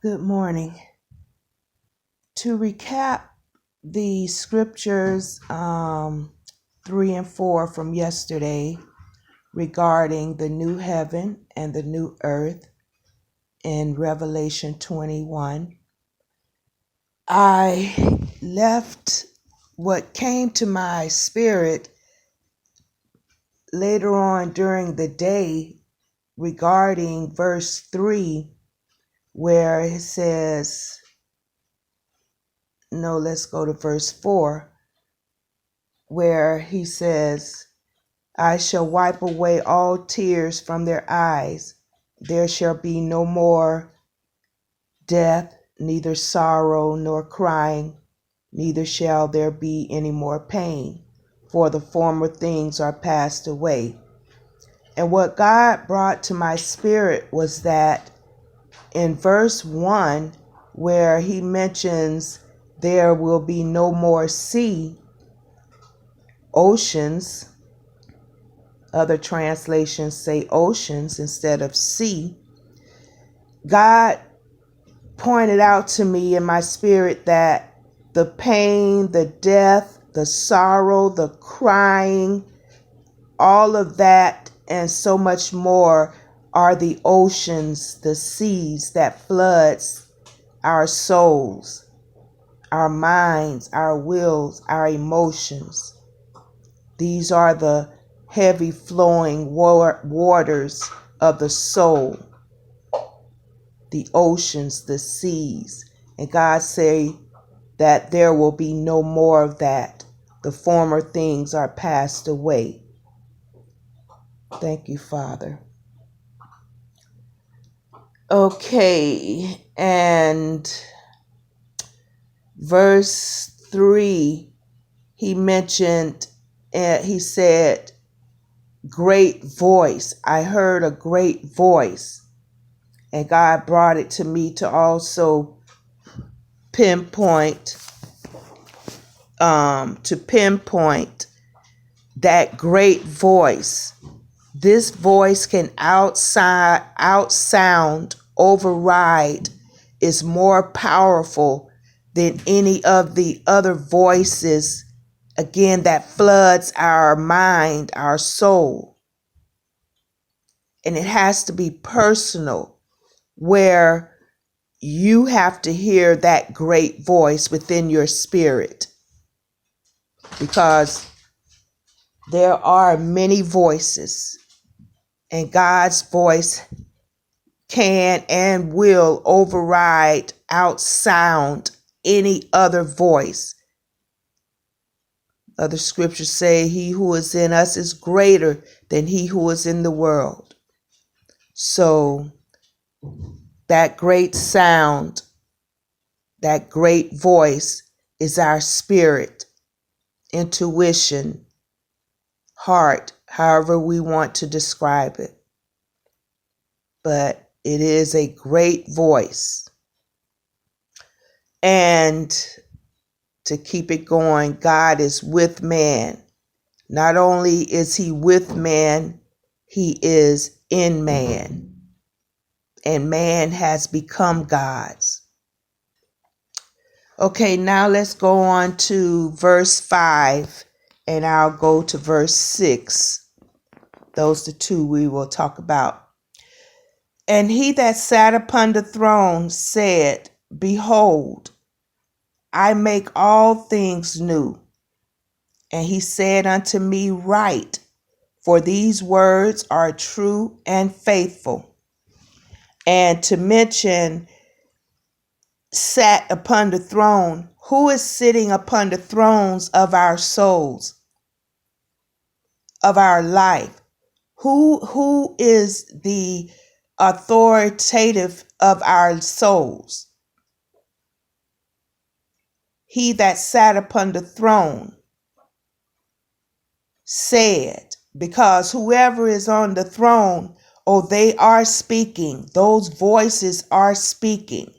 Good morning. To recap the scriptures 3 and 4 from yesterday regarding the new heaven and the new earth in Revelation 21, I left what came to my spirit later on during the day regarding verse 3, where it says, no, let's go to verse 4, where he says, I shall wipe away all tears from their eyes. There shall be no more death, neither sorrow nor crying, neither shall there be any more pain, for the former things are passed away. And what God brought to my spirit was that in verse 1, where he mentions there will be no more sea, oceans, other translations say oceans instead of sea, God pointed out to me in my spirit that the pain, the death, the sorrow, the crying, all of that and so much more are the oceans, the seas that floods our souls, our minds, our wills, our emotions. These are the heavy flowing waters of the soul, the oceans, the seas. And God say that there will be no more of that. The former things are passed away. Thank you, Father. Okay, and verse 3, he mentioned, he said, great voice. I heard a great voice. And God brought it to me to also pinpoint that great voice. This voice can outsound, override, is more powerful than any of the other voices, again, that floods our mind, our soul. And it has to be personal, where you have to hear that great voice within your spirit, because there are many voices, and God's voice can and will override, outsound any other voice. Other scriptures say he who is in us is greater than he who is in the world. So that great sound, that great voice is our spirit, intuition, heart, however we want to describe it. But it is a great voice. And to keep it going, God is with man. Not only is he with man, he is in man. And man has become God's. Okay, now let's go on to verse 5, and I'll go to verse 6. Those are the two we will talk about. And he that sat upon the throne said, behold, I make all things new. And he said unto me, write, for these words are true and faithful. And to mention sat upon the throne, who is sitting upon the thrones of our souls, of our life? Who is the authoritative of our souls? He that sat upon the throne said, because whoever is on the throne, they are speaking. Those voices are speaking.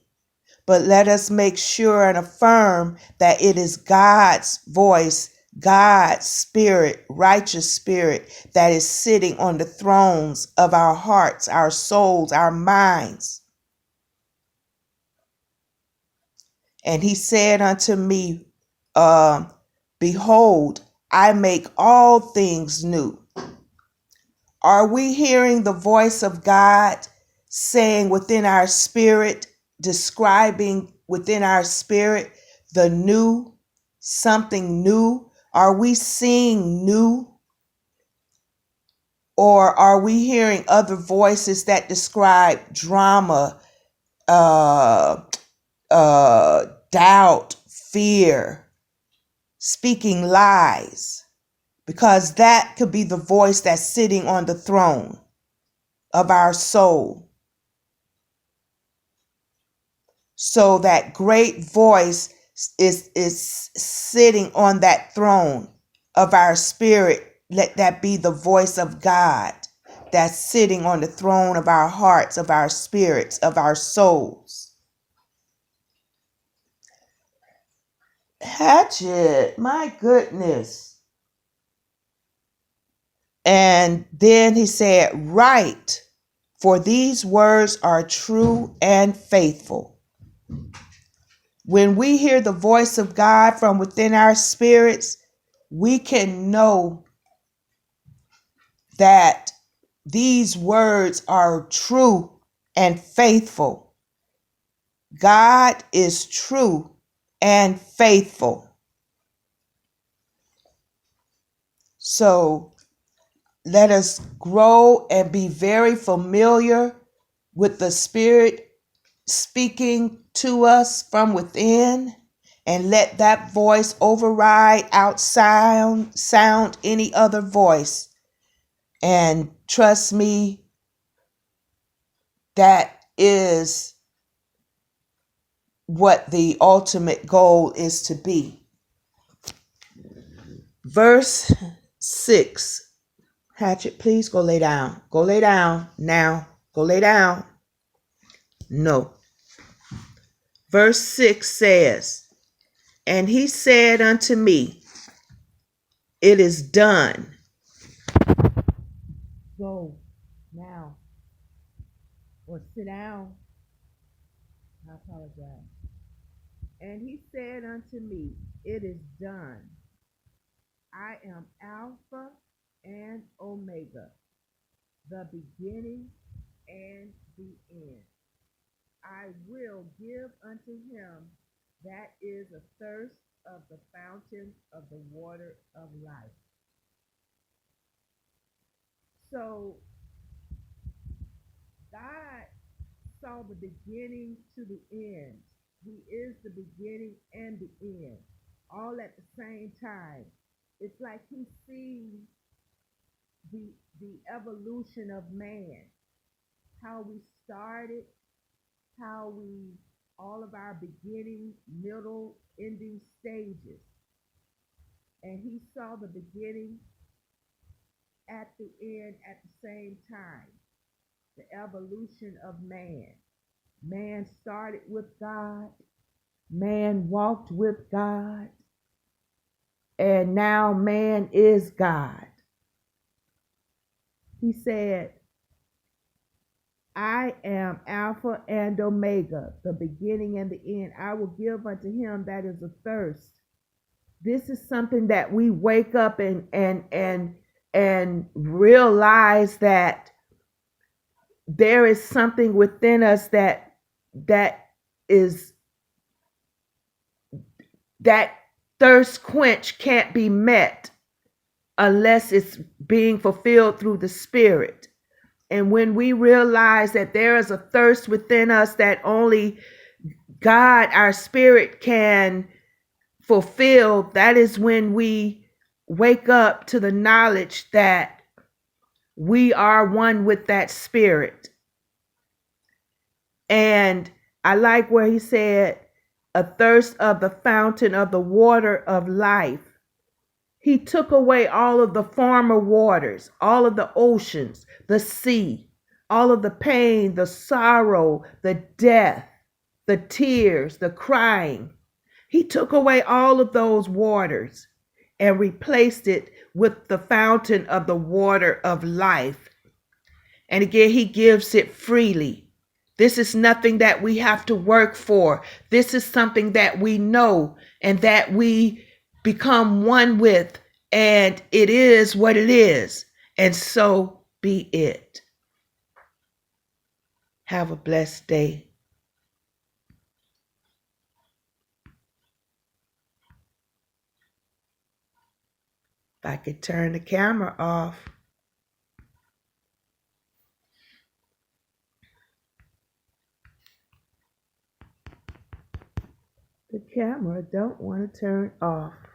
But let us make sure and affirm that it is God's voice, God's spirit, righteous spirit, that is sitting on the thrones of our hearts, our souls, our minds. And he said unto me, behold, I make all things new. Are we hearing the voice of God saying within our spirit, describing within our spirit the new, something new? Are we seeing new? Or are we hearing other voices that describe drama, doubt, fear, speaking lies? Because that could be the voice that's sitting on the throne of our soul. So that great voice is sitting on that throne of our spirit. Let that be the voice of God that's sitting on the throne of our hearts, of our spirits, of our souls. Hatchet, my goodness. And then he said, write, for these words are true and faithful. When we hear the voice of God from within our spirits, we can know that these words are true and faithful. God is true and faithful. So let us grow and be very familiar with the Spirit speaking to us from within, and let that voice override sound any other voice. And trust me, that is what the ultimate goal is to be. Verse 6. Hatchet, please go lay down. Go lay down now. Go lay down. No. Verse 6 says, and he said unto me, it is done. Go now. Or sit down. I apologize. And he said unto me, it is done. I am Alpha and Omega, the beginning and the end. I will give unto him that is athirst of the fountain of the water of life. So God saw the beginning to the end. He is the beginning and the end, all at the same time. It's like he sees the evolution of man, how we started, how we, all of our beginning, middle, ending stages. And he saw the beginning at the end at the same time, the evolution of man. Man started with God, man walked with God, and now man is God. He said, I am Alpha and Omega, the beginning and the end. I will give unto him that is athirst. This is something that we wake up and realize that there is something within us that thirst quench can't be met unless it's being fulfilled through the Spirit. And when we realize that there is a thirst within us that only God, our spirit, can fulfill, that is when we wake up to the knowledge that we are one with that spirit. And I like where he said, a thirst of the fountain of the water of life. He took away all of the former waters, all of the oceans, the sea, all of the pain, the sorrow, the death, the tears, the crying. He took away all of those waters and replaced it with the fountain of the water of life. And again, he gives it freely This is nothing that we have to work for. This is something that we know and that we become one with, and it is what it is. And so be it. Have a blessed day. If I could turn the camera off. The camera don't want to turn off.